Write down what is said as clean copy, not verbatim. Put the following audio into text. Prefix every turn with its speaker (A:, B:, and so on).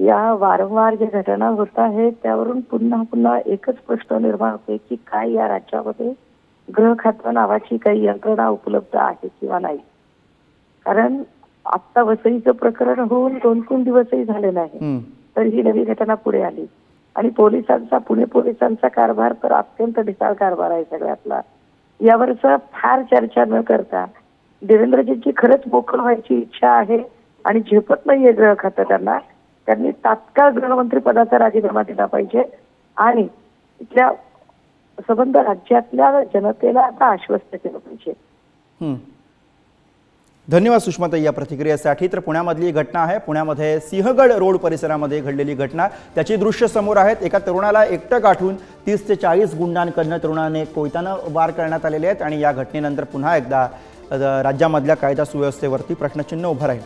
A: या वारंवार ज्या घटना होत आहेत त्यावरून पुन्हा पुन्हा एकच प्रश्न निर्माण होते की काय या राज्यामध्ये गृह खातं नावाची काही यंत्रणा उपलब्ध आहे किंवा नाही. कारण आत्ता वसईचं प्रकरण होऊन 2-3 दिवसही झाले नाही तर ही नवी घटना पुढे आली आणि पोलिसांचा पुणे पोलिसांचा कारभार तर अत्यंत ढिसाळ कारभार आहे सगळ्यातला. यावरचं फार चर्चा न करता देवेंद्रजींची खरंच मोकळ व्हायची इच्छा आहे आणि झेपत नाहीये गृह खातं त्यांनी तात्काळ गृहमंत्री पदाचा राजीनामा दिला पाहिजे आणि इथल्या संबंध राज्यातल्या जनतेला आता आश्वस्त केलं पाहिजे.
B: धन्यवाद सुषमाताई या प्रतिक्रियेसाठी. तर पुण्यामधली घटना आहे. पुण्यामध्ये सिंहगड रोड परिसरामध्ये घडलेली घटना, त्याची दृश्य समोर आहेत. एका तरुणाला एकटं गाठून 30 ते 40 गुंडांकडनं तरुणाने कोयत्यानं वार करण्यात आलेले आहेत आणि या घटनेनंतर पुन्हा एकदा राज्यामधल्या कायदा सुव्यवस्थेवरती प्रश्नचिन्ह उभं राहील.